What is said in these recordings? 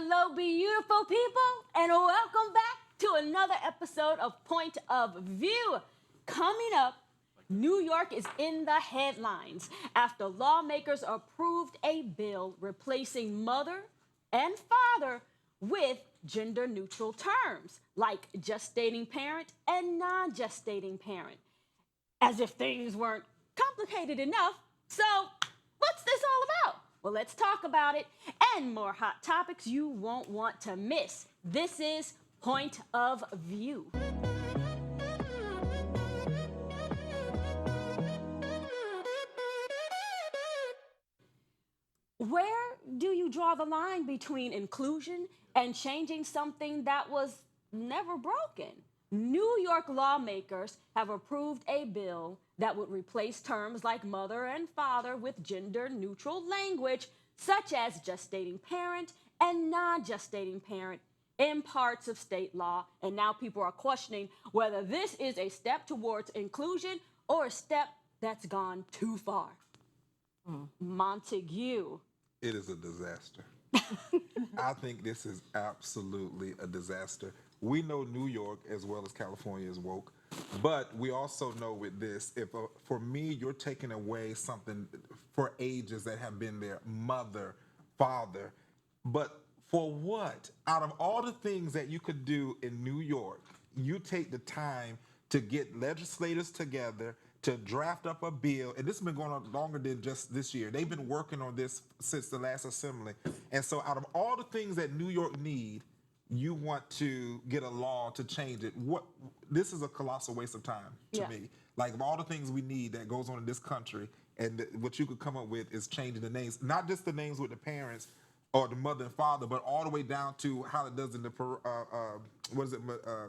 Hello, beautiful people, and welcome back to another episode of Point of View. Coming up, New York is in the headlines after lawmakers approved a bill replacing mother and father with gender-neutral terms like gestating parent and non-gestating parent. As if things weren't complicated enough. So, what's this all about? Well, let's talk about it and more hot topics you won't want to miss. This is Point of View. Where do you draw the line between inclusion and changing something that was never broken? New York lawmakers have approved a bill that would replace terms like mother and father with gender-neutral language, such as gestating parent and non-gestating parent in parts of state law. And now people are questioning whether this is a step towards inclusion or a step that's gone too far. Montague. It is a disaster. I think this is absolutely a disaster. We know New York as well as California is woke, but we also know with this, if for me, you're taking away something for ages that have been there, mother, father, but for what? Out of all the things that you could do in New York, you take the time to get legislators together to draft up a bill, and this has been going on longer than just this year. They've been working on this since the last assembly. And so out of all the things that New York need, you want to get a law to change it. This is a colossal waste of time to me. Like, of all the things we need that goes on in this country, and what you could come up with is changing the names, not just the names with the parents or the mother and father, but all the way down to how it does in the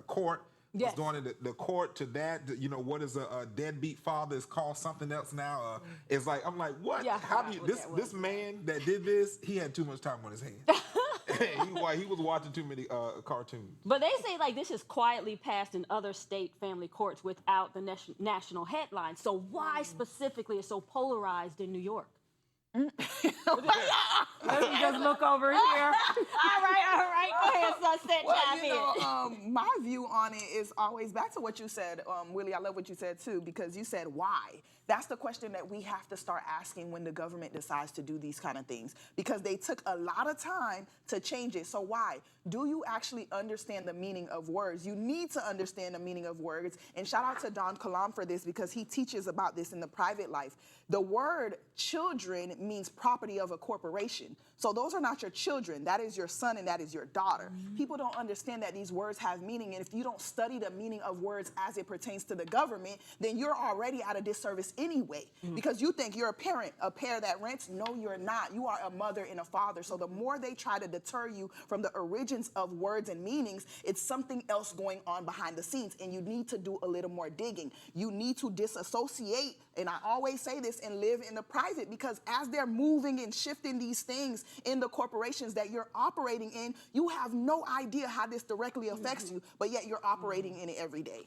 court. Yes. It's going in the court to that. You know, what is a deadbeat father is called something else now. It's like, I'm like, what? Yeah, How do you, this man that did this, he had too much time on his hands. he was watching too many cartoons. But they say like this is quietly passed in other state family courts without the national headlines. So why specifically is so polarized in New York? Let me just look over here. All right. Go ahead, Sunset. Well, my view on it is always back to what you said, Willie. I love what you said too, because you said why. That's the question that we have to start asking when the government decides to do these kind of things, because they took a lot of time to change it. So why? Do you actually understand the meaning of words? You need to understand the meaning of words. And shout out to Don Kalam for this, because he teaches about this in the private life. The word children means property of a corporation. So those are not your children. That is your son and that is your daughter. People don't understand that these words have meaning. And if you don't study the meaning of words as it pertains to the government, then you're already at a disservice anyway. Because you think you're a parent, a pair that rents. No, you're not. You are a mother and a father. So the more they try to deter you from the origins of words and meanings, it's something else going on behind the scenes. And you need to do a little more digging. You need to disassociate. And I always say this, and live in the private, because as they're moving and shifting these things in the corporations that you're operating in, you have no idea how this directly affects you, but yet you're operating in it every day.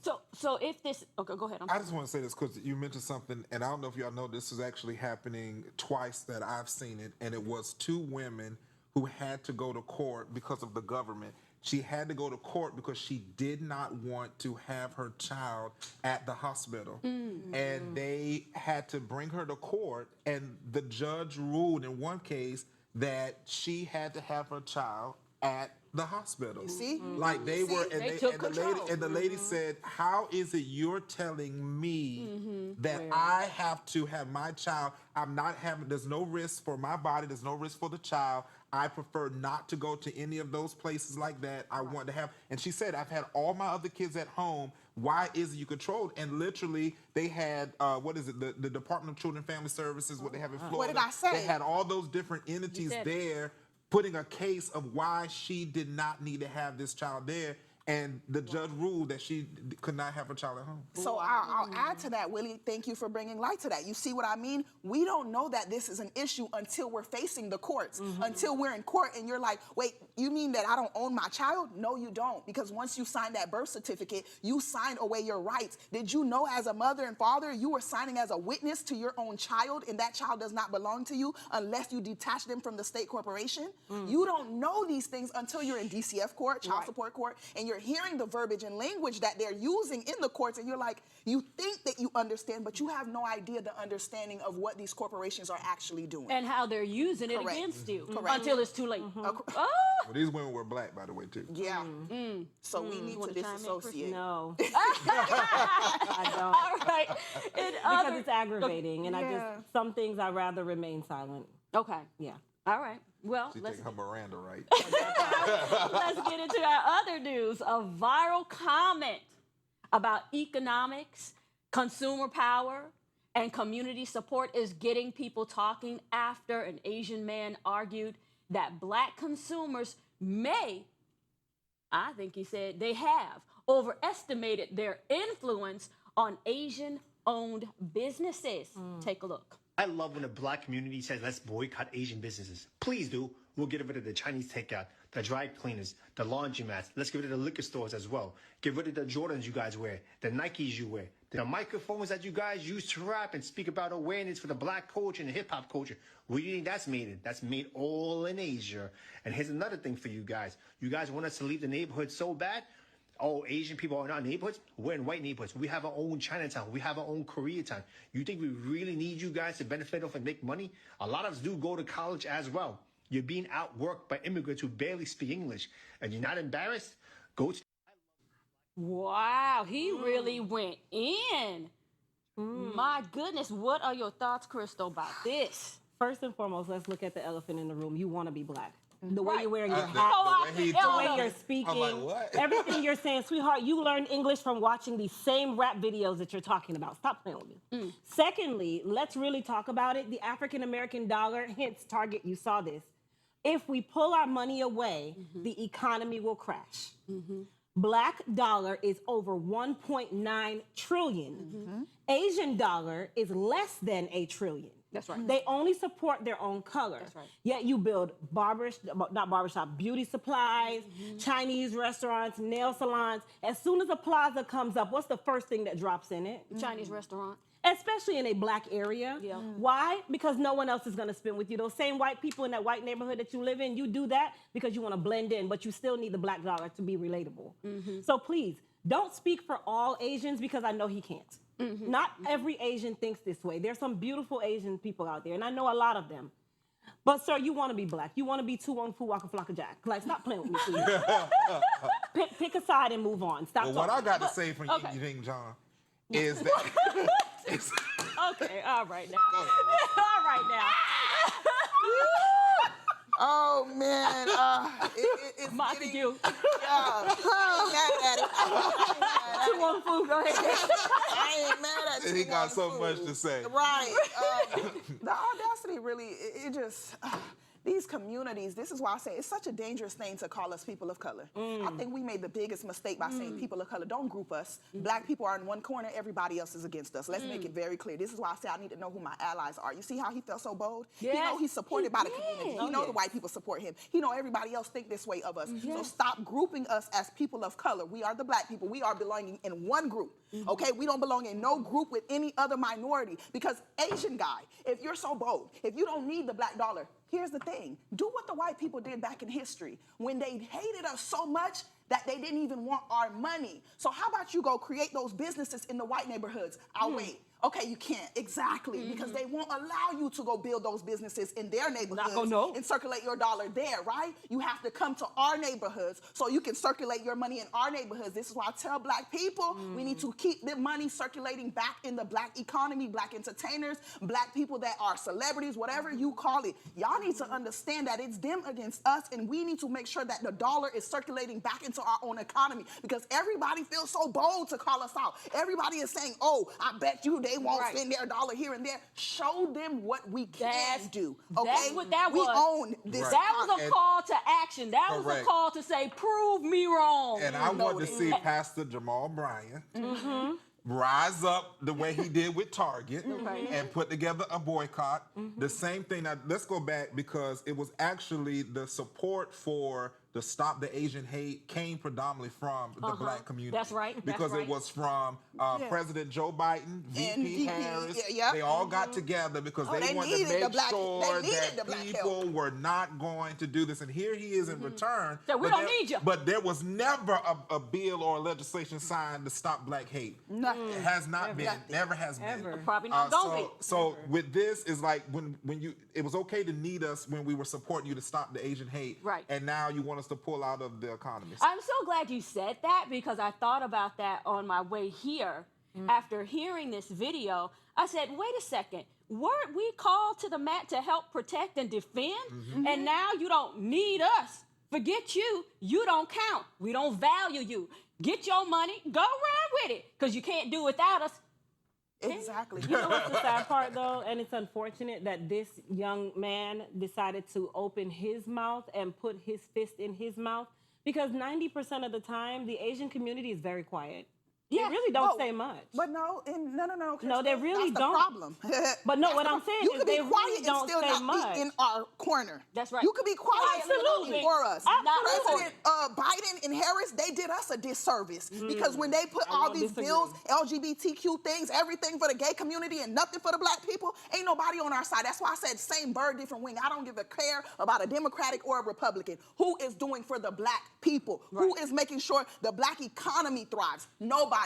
So if this, okay, go ahead. I just want to say this because you mentioned something, and I don't know if y'all know, this is actually happening twice that I've seen it, and it was two women who had to go to court because of the government. She had to go to court because she did not want to have her child at the hospital. And they had to bring her to court, and the judge ruled in one case that she had to have her child at the hospital. You see? Like they were, and, They took the lady said, how is it you're telling me that I have to have my child? I'm not having, there's no risk for my body, there's no risk for the child. I prefer not to go to any of those places like that. I want to have, and she said, I've had all my other kids at home. Why is it you controlled? And literally, they had, the Department of Children and Family Services, what they have in Florida. What did I say? They had all those different entities there putting a case of why she did not need to have this child there. and the judge ruled that she could not have a child at home. So I'll add to that, Willie. Thank you for bringing light to that. You see what I mean? We don't know that this is an issue until we're facing the courts, until we're in court and you're like, wait, you mean that I don't own my child? No, you don't. Because once you sign that birth certificate, you sign away your rights. Did you know as a mother and father, you were signing as a witness to your own child, and that child does not belong to you unless you detach them from the state corporation? You don't know these things until you're in DCF court, child support court, and you're hearing the verbiage and language that they're using in the courts, and you're like, you think that you understand, but you have no idea the understanding of what these corporations are actually doing. And how they're using it against you until it's too late. Well, these women were black, by the way, too. Yeah. So we need to disassociate. No. I don't. All right. Because it's aggravating, and some things I'd rather remain silent. Okay. Yeah. All right. Well, She let's take her Miranda right. get into our other news. A viral comment about economics, consumer power, and community support is getting people talking after an Asian man argued that black consumers may, I think he said they have, overestimated their influence on Asian-owned businesses. Take a look. I love when the black community says, let's boycott Asian businesses. Please do. We'll get rid of the Chinese takeout, the dry cleaners, the laundromats. Let's get rid of the liquor stores as well. Get rid of the Jordans you guys wear, the Nikes you wear, the microphones that you guys use to rap and speak about awareness for the black culture and the hip hop culture. Where do you think that's made in? That's made all in Asia. And here's another thing for you guys. You guys want us to leave the neighborhood so bad? Oh, Asian people are in our neighborhoods? We're in white neighborhoods. We have our own Chinatown. We have our own Koreatown. You think we really need you guys to benefit off and make money? A lot of us do go to college as well. You're being outworked by immigrants who barely speak English. And you're not embarrassed? Go to... Wow, he really went in. My goodness, what are your thoughts, Crystal, about this? First and foremost, let's look at the elephant in the room. You want to be black. The way you're wearing your hat, the way he the way talking. you're speaking, I'm like, what? everything you're saying, sweetheart, you learned English from watching these same rap videos that you're talking about. Stop playing with me. Secondly, let's really talk about it. The African-American dollar, hence Target, you saw this. If we pull our money away, the economy will crash. Black dollar is over 1.9 trillion. Asian dollar is less than $1 trillion. That's right. They only support their own color. That's right. Yet you build beauty supplies, Chinese restaurants, nail salons. As soon as a plaza comes up, what's the first thing that drops in it? Chinese restaurant. Especially in a black area. Yeah. Why? Because no one else is going to spend with you. Those same white people in that white neighborhood that you live in, you do that because you want to blend in, but you still need the black dollar to be relatable. So please, don't speak for all Asians because I know he can't. Not every Asian thinks this way. There's some beautiful Asian people out there, and I know a lot of them. But, sir, you want to be black. You want to be 2-1 Fu Waka Flocka Jack. Like, stop playing with me, please. pick a side and move on. Stop Well, talking. what I got to say from Ying Ying John is that... Okay, all right now. All right now. Oh man, it's Montague. getting, I ain't mad at it. 2-1 Fu, go ahead. I ain't mad at it. He got so much to say. Right. The audacity really, it just, these communities, this is why I say it's such a dangerous thing to call us people of color. I think we made the biggest mistake by saying people of color. Don't group us. Black people are in one corner, everybody else is against us. Let's make it very clear. This is why I say I need to know who my allies are. You see how he felt so bold? Yes. He know he's supported by the community. He know the white people support him. He know everybody else think this way of us. So stop grouping us as people of color. We are the black people. We are belonging in one group. Okay, we don't belong in no group with any other minority because Asian guy, if you're so bold, if you don't need the black dollar, here's the thing. Do what the white people did back in history when they hated us so much that they didn't even want our money. So how about you go create those businesses in the white neighborhoods? I'll wait. Okay, you can't. Exactly. Because they won't allow you to go build those businesses in their neighborhoods and circulate your dollar there, right? You have to come to our neighborhoods so you can circulate your money in our neighborhoods. This is why I tell black people we need to keep the money circulating back in the black economy, black entertainers, black people that are celebrities, whatever you call it. Y'all need to understand that it's them against us, and we need to make sure that the dollar is circulating back into our own economy because everybody feels so bold to call us out. Everybody is saying, oh, I bet you they won't spend their dollar here and there. Show them what we can do. Okay, that's what that we was. own this. Right. That was a And- call to action. That was a Correct. call to say, prove me wrong. And I want to Noted. see Pastor Jamal Bryant rise up the way he did with Target and put together a boycott. The same thing. Now, let's go back because it was actually the support for the Stop the Asian Hate came predominantly from the black community. That's right. That's Because right. it was from President Joe Biden, VP VP, Harris. yeah. They all got together because Oh, they they wanted to needed the make black- sure they needed the that black people were not going to do this. And here he is in return. So we but don't need you. But there was never a bill or legislation signed to stop black hate. Nothing. It has not been. Nothing. Never has been. Ever. Probably not gonna be. So with this is like when you it was okay to need us when we were supporting you to stop the Asian hate. Right. And now you want us to pull out of the economy. I'm so glad you said that because I thought about that on my way here. After hearing this video, I said, wait a second, weren't we called to the mat to help protect and defend? And now you don't need us. Forget you. You don't count. We don't value you. Get your money, go run with it because you can't do without us. Exactly. You know what's the sad part though, and it's unfortunate that this young man decided to open his mouth and put his fist in his mouth because 90% of the time the Asian community is very quiet. They really don't say much. But no, no. No, they really that's don't. The problem. But no, That's what the I'm pro- saying you is could they be quiet really and don't still say not much. be in our corner. That's right. You could be quiet Absolutely. for us. Absolutely. President Biden and Harris, they did us a disservice because when they put I all won't these disagree. bills, LGBTQ things, everything for the gay community and nothing for the black people, ain't nobody on our side. That's why I said same bird, different wing. I don't give a care about a Democratic or a Republican. Who is doing for the black people? Who is making sure the black economy thrives? Nobody.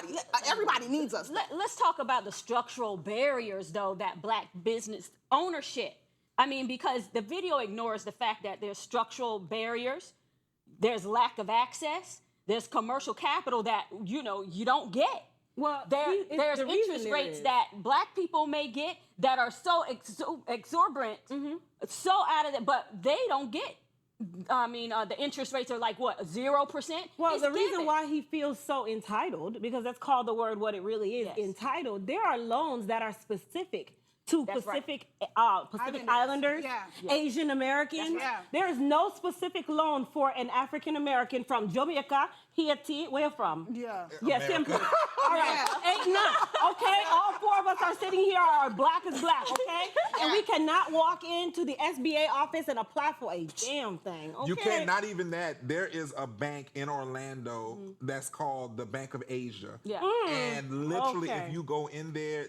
Everybody needs us. Let's talk about the structural barriers, though, that black business ownership. I mean, because the video ignores the fact that there's structural barriers, there's lack of access, there's commercial capital that, you don't get. Well, There's the reason interest there rates is- that black people may get that are so exorbitant, so out of it, but they don't get. I mean, the interest rates are like what, 0%? Well, It's the reason given. why he feels so entitled, because that's called the word what it really is, Yes. entitled, there are loans that are specific to That's right. Pacific Islanders. Islanders, Yeah. Asian Americans. That's right. There is no specific loan for an African American from Jamaica, Haiti, where from? Yeah. Yeah, America. simple. All right, ain't none. Okay, all four of us are sitting here are black as black, okay? And we cannot walk into the SBA office and apply for a damn thing, okay? You can't, not even that. There is a bank in Orlando that's called the Bank of Asia. Yeah. And literally, Okay. if you go in there,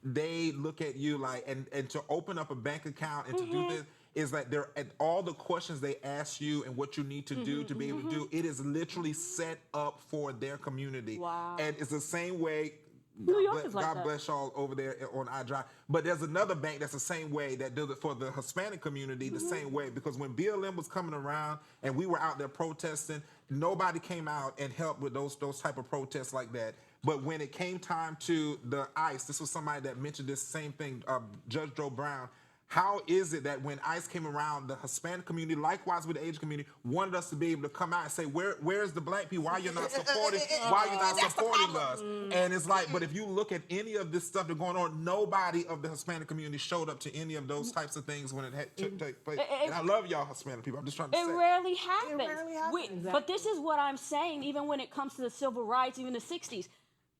they look at you like, and to open up a bank account and to do this, is that they're and all the questions they ask you and what you need to do to be able to do, it is literally set up for their community. Wow. And it's the same way. New York is like God that. bless y'all over there on iDrive. But there's another bank that's the same way that does it for the Hispanic community the same way. Because when BLM was coming around and we were out there protesting, nobody came out and helped with those type of protests like that. But when it came time to the ICE, this was somebody that mentioned this same thing, Judge Joe Brown. How is it that when ICE came around, the Hispanic community, likewise with the Asian community, wanted us to be able to come out and say, where's the black people? Why you're not supporting? Why you're not That's the supporting problem. us? And it's like, but if you look at any of this stuff that's going on, nobody of the Hispanic community showed up to any of those types of things when it had to take place. And I love y'all Hispanic people. I'm just trying to It say. rarely happens. rarely happens. But this is what I'm saying, even when it comes to the civil rights, even the 60s.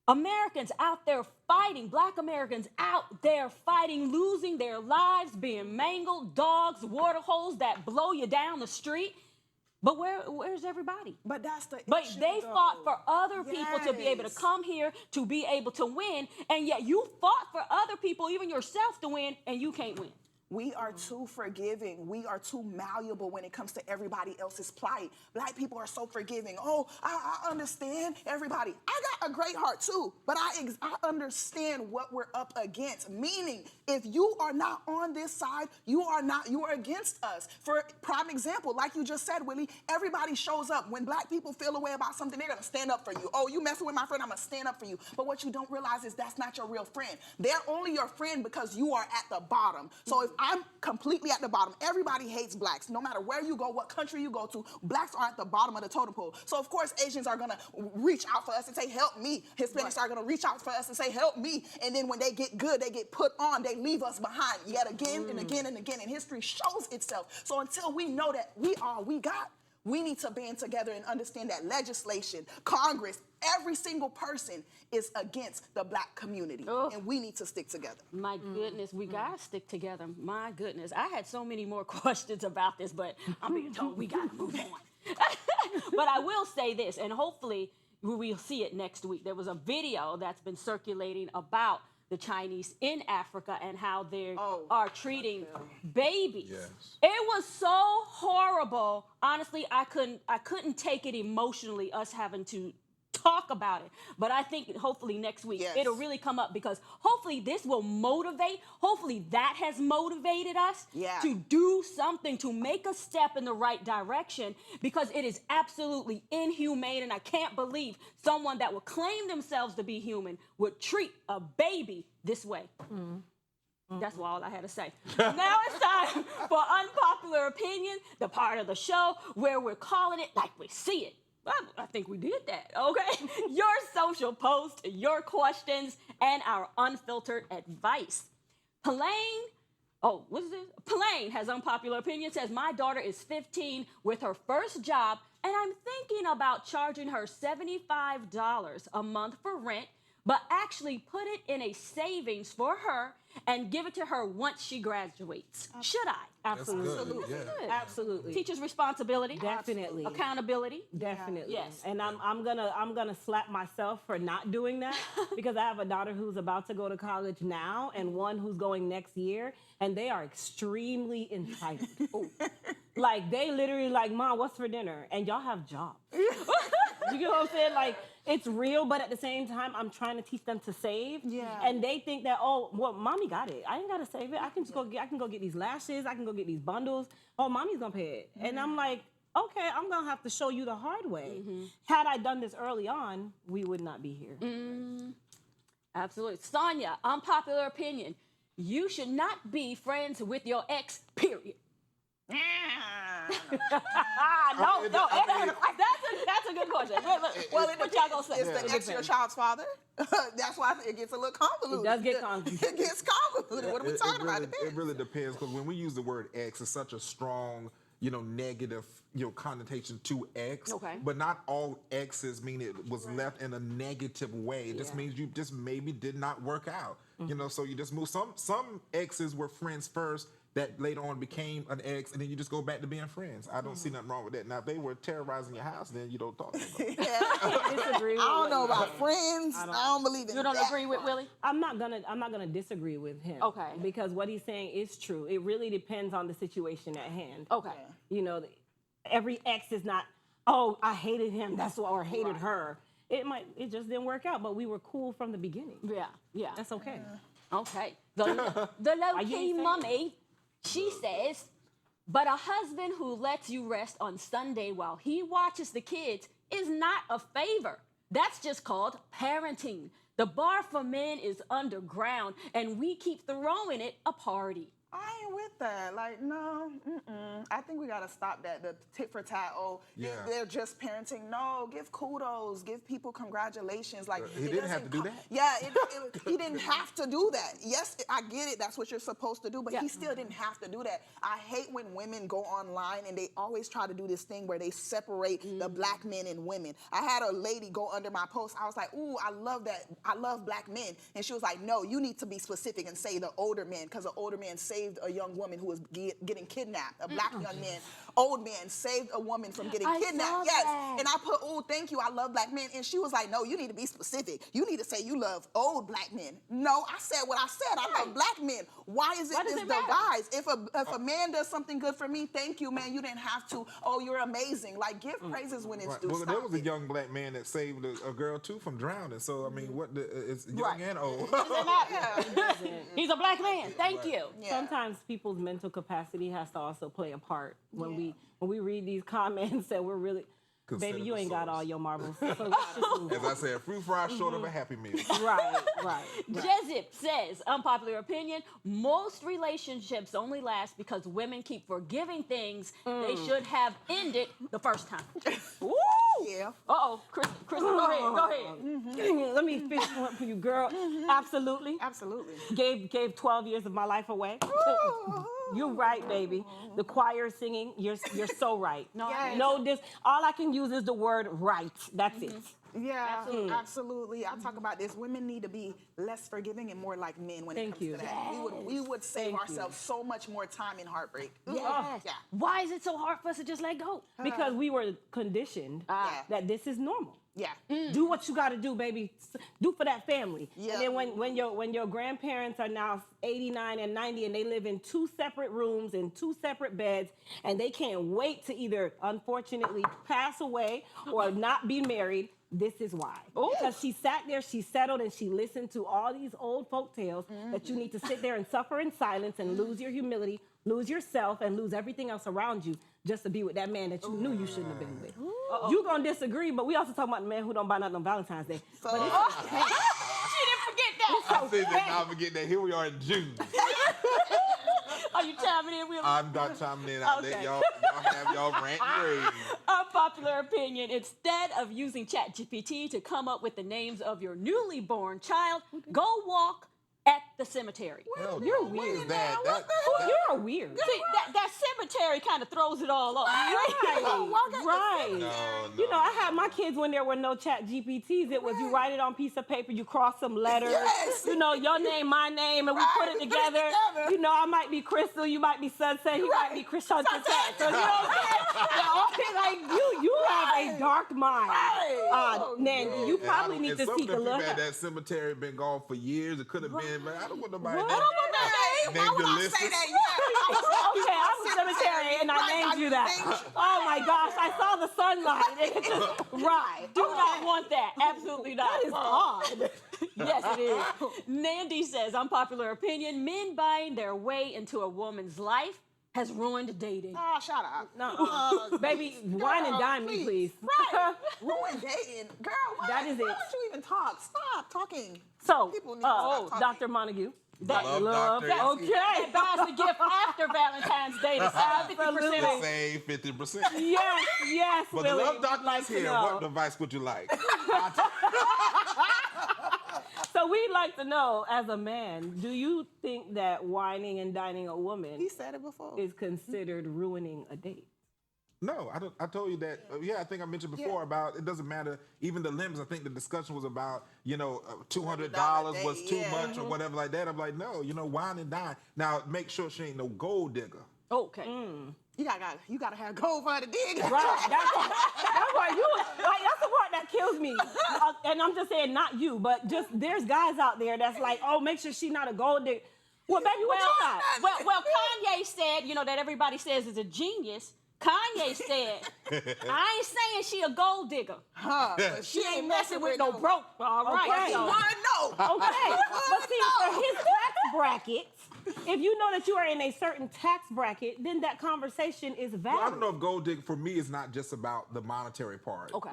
Americans out there fighting, black Americans out there fighting, losing their lives, being mangled, dogs, water holes that blow you down the street. But where's everybody? But that's the But issue, they though. fought for other people to be able to Yes. come here, to be able to win, and yet you fought for other people, even yourself, to win, and you can't win. We are too forgiving. We are too malleable when it comes to everybody else's plight. Black people are so forgiving. Oh, I understand everybody. I got a great heart too, but I understand what we're up against. Meaning, if you are not on this side, you are against us. For prime example, like you just said, Willie, everybody shows up. When black people feel a way about something, they're gonna stand up for you. Oh, you messing with my friend, I'm gonna stand up for you. But what you don't realize is that's not your real friend. They're only your friend because you are at the bottom. So if I'm completely at the bottom. Everybody hates blacks. No matter where you go, what country you go to, blacks are at the bottom of the totem pole. So of course Asians are gonna reach out for us and say, help me. Hispanics are gonna reach out for us and say, help me. And then when they get good, they get put on, they leave us behind yet again and again and again. And history shows itself. So until we know that we are, we got, we need to band together and understand that legislation, Congress, every single person is against the black community. And we need to stick together. My goodness, we gotta stick together. My goodness. I had so many more questions about this, but I'm being told we gotta move on. But I will say this, and hopefully we'll see it next week. There was a video that's been circulating about the Chinese in Africa and how they are treating babies. Yes. It was so horrible. Honestly, I couldn't take it emotionally, us having to talk about it. But I think hopefully next week it'll really come up, because hopefully this will motivate. Hopefully that has motivated us to do something, to make a step in the right direction, because it is absolutely inhumane. And I can't believe someone that would claim themselves to be human would treat a baby this way. That's all I had to say. Now it's time for Unpopular Opinion, the part of the show where we're calling it like we see it. I think we did that, okay? Your social post, your questions, and our unfiltered advice. Plain has Unpopular Opinion, says, my daughter is 15 with her first job, and I'm thinking about charging her $75 a month for rent, but actually put it in a savings for her and give it to her once she graduates. Should I? Absolutely. Good, yeah. Absolutely. Teacher's responsibility. Definitely. Accountability. Definitely. Yes. And I'm gonna slap myself for not doing that, because I have a daughter who's about to go to college now and one who's going next year, and they are extremely entitled. Like, they literally like, Mom, what's for dinner? And y'all have jobs. You get what I'm saying? Like, it's real, but at the same time, I'm trying to teach them to save. Yeah. And they think that, oh, well, Mommy got it. I ain't gotta save it. I can just go get these lashes. I can go get these bundles. Oh, Mommy's gonna pay it. And I'm like, okay, I'm gonna have to show you the hard way. Had I done this early on, we would not be here. Absolutely. Sonia, Unpopular Opinion. You should not be friends with your ex, period. No, that's a good question. Well, what y'all gonna say? Is the ex your child's father? That's why it gets a little convoluted. It does get convoluted. It gets convoluted. What are we talking about? It really depends, because when we use the word ex, it's such a strong, negative, connotation to ex. Okay. But not all exes mean it was left in a negative way. It just means you just maybe did not work out. So you just move. Some exes were friends first, that later on became an ex, and then you just go back to being friends. I don't see nothing wrong with that. Now, if they were terrorizing your house, then you don't talk to them. I disagree with I don't know about friends. I don't believe in You don't that. agree with Willie? I'm not gonna disagree with him. Okay. Because what he's saying is true. It really depends on the situation at hand. Okay. Every ex is not, oh, I hated him, that's why, or hated her. It just didn't work out, but we were cool from the beginning. Yeah. That's okay. Okay. The low-key mummy, she says, but a husband who lets you rest on Sunday while he watches the kids is not a favor. That's just called parenting. The bar for men is underground, and we keep throwing it a party. I ain't with that. Like, no, I think we gotta stop that. The tit for tat. Oh, they're just parenting. No, give kudos. Give people congratulations. Like, he didn't have to do that. Yeah, he didn't have to do that. Yes, I get it. That's what you're supposed to do, but he still didn't have to do that. I hate when women go online and they always try to do this thing where they separate the black men and women. I had a lady go under my post. I was like, ooh, I love that. I love black men. And she was like, no, you need to be specific and say the older men, because the older man saved a young woman who was getting kidnapped. A black young man, old man, saved a woman from getting kidnapped. Yes. That. And I put, oh, thank you, I love black men. And she was like, no, you need to be specific. You need to say you love old black men. No, I said what I said. I love black men. Why is it this divides? If a man does something good for me, thank you, man. You didn't have to. Oh, you're amazing. Like, give praises when it's due. Well, there was a young black man that saved a girl too from drowning. So I mean, it's young and old. He's a black man. Thank you. Yeah. Sometimes people's mental capacity has to also play a part when we read these comments that we're really, consider Baby, you the ain't got source. all your marbles. So let's just move As I said, fruit fry short of a Happy Meal. right. Jezip says, unpopular opinion, most relationships only last because women keep forgiving things they should have ended the first time. Woo! Yeah. Uh-oh, Chris, go ahead. Let me finish one for you, girl. Absolutely. Absolutely. Gave 12 years of my life away. You're right, baby. The choir singing, you're so right. Yes. No, this all I can use is the word right. That's it. Yeah, absolutely. I talk about this. Women need to be less forgiving and more like men when Thank it comes you. to that. We would save Thank you. ourselves so much more time in heartbreak. Yes. Yeah. Why is it so hard for us to just let go? Because we were conditioned that this is normal. Yeah. Do what you got to do, baby. Do for that family. Yeah. And then when your grandparents are now 89 and 90 and they live in 2 separate rooms in 2 separate beds and they can't wait to either unfortunately pass away or not be married, this is why. Because she sat there, she settled, and she listened to all these old folk tales that you need to sit there and suffer in silence and lose your humility, lose yourself, and lose everything else around you just to be with that man that you knew you shouldn't have been with. You gonna disagree, but we also talking about the man who don't buy nothing on Valentine's Day. So, She didn't forget that. I said that now forget that. Here we are in June. Are you chiming in? I'm not chiming in. I'll let Okay. y'all have y'all rant and rave. Unpopular opinion. Instead of using ChatGPT to come up with the names of your newly born child, go walk at the cemetery. Hell no. You're What weird. is that? You're weird. See, that cemetery kind of throws it all off. Right. No. You know, I had my kids when there were no chat GPTs. It was you write it on a piece of paper, you cross some letters. Yes. You know, your name, my name, and we put it together. You know, I might be Crystal, you might be Sunset, you might be Chris Hunter. So, you know what I'm saying? Like, you have a dark mind. Nandy, you probably need to seek a look. look. At that cemetery been gone for years. It could have been, but I don't want nobody. What? named- Why named would I Ulysses. say that? Yeah. Okay, I'm a cemetery and I named you that. Oh my gosh, I saw the sunlight. It just, right. Do not want that. Absolutely not. That is odd. Yes, it is. Nandy says, unpopular opinion, men buying their way into a woman's life has ruined dating. Oh, shut up. No, baby, wine and dine me, please. Right. Ruin dating. Girl, why, That is why it. don't you even talk? Stop talking. So, People need to stop talking. Dr. Montague. That Love Dr. Okay. That buys the gift after Valentine's Day to save 50% To off. save 50%. Yes, But Willie. the love doctor like is to here. know. What advice would you like? So we'd like to know, as a man, do you think that whining and dining a He woman said it before. is considered ruining a date? No, I don't. I told you that. Yeah, I think I mentioned before about it doesn't matter. Even the limits. I think the discussion was about $200 was date, too yeah. much or whatever like that. I'm like, no, wine and dine. Now make sure she ain't no gold digger. Okay. You gotta have gold for the dig. Right. That's why you like. That's the part that kills me. And I'm just saying, not you, but just there's guys out there that's like, oh, make sure she's not a gold digger. Well, baby, what you got? Well, Kanye said, that everybody says is a genius. Kanye said, I ain't saying she a gold digger. But She ain't messing with no broke. All right. Okay. so- Okay, but see, for his tax bracket, if you know that you are in a certain tax bracket, then that conversation is valid. Well, I don't know if gold dig for me is not just about the monetary part. Okay.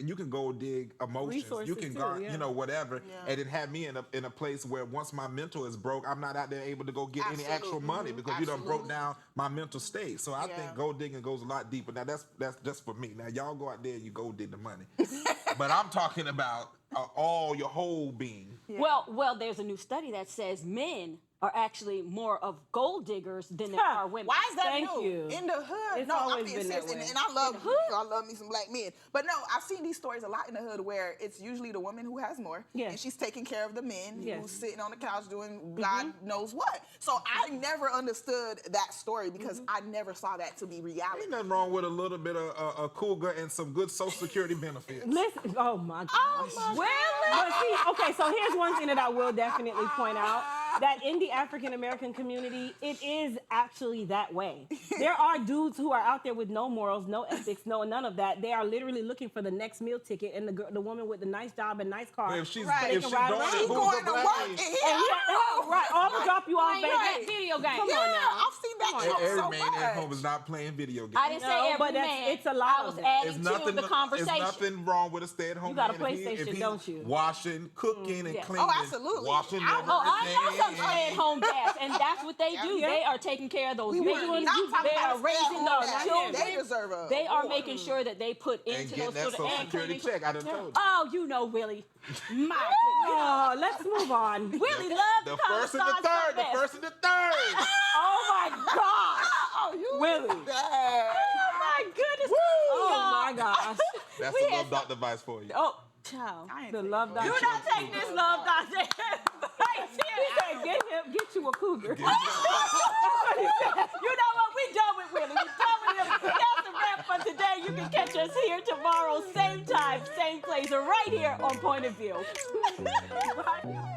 You can gold dig emotions. Resources You can too, go, yeah. whatever, and it had me in a place where once my mental is broke, I'm not out there able to go get any actual Absolutely. money because you done broke Absolutely. down my mental state. So I Yeah. think gold digging goes a lot deeper. Now that's just for me. Now y'all go out there, you go dig the money, but I'm talking about all your whole being. Well, there's a new study that says men are actually more of gold diggers than there are women. Why is that Thank new? you. In the hood. It's No, I'm always being been that serious. way. And I love me some black men. But no, I've seen these stories a lot in the hood where it's usually the woman who has more. Yes. And she's taking care of the men Yes. who's sitting on the couch doing God knows what. So I never understood that story because I never saw that to be reality. Ain't nothing wrong with a little bit of a cougar and some good Social Security benefits. Listen, oh my gosh. Oh my Well, But see, okay, so here's one thing that I will definitely point out. that in the African American community, it is actually that way. There are dudes who are out there with no morals, no ethics, none of that. They are literally looking for the next meal ticket, and the woman with the nice job and nice car. If she's Right. if she's Ride doing around. it, She who's going to to work blame? and he And at home. right, I'm gonna drop you off, Playing baby. video games. Come Yeah, on now. I've seen that count Every so man much. at home is not playing video games. I didn't No, say every but man. it's a lot I of was them. adding to the conversation. There's nothing wrong with a stay-at-home You got a man if PlayStation, he's don't you? washing, cooking, and yeah. cleaning. Oh, absolutely. Washing I know some stay-at-home dads, and that's what they do. Yeah. They are taking care of those We were babies. not talking They about are raising stay-at-home those dads. children. They deserve a They are award. making sure that they put and into getting those that children Social and Security cleaning. check. I done told you. Oh, you know, Willie. My Oh, let's move on. Willie loves The to call first and the stars third. from The best. first and the third. Oh my gosh. Oh, you Willie. bad. Oh my goodness. Oh my gosh. That's We a had love device for you. Oh, child. I ain't The taking love no doctor. Do not take this love doctor. He said, get you a cougar. You know what? We done with Willie. We done with him. That's the wrap for today. You can catch us here tomorrow, same time, same place, right here on Point of View. Bye.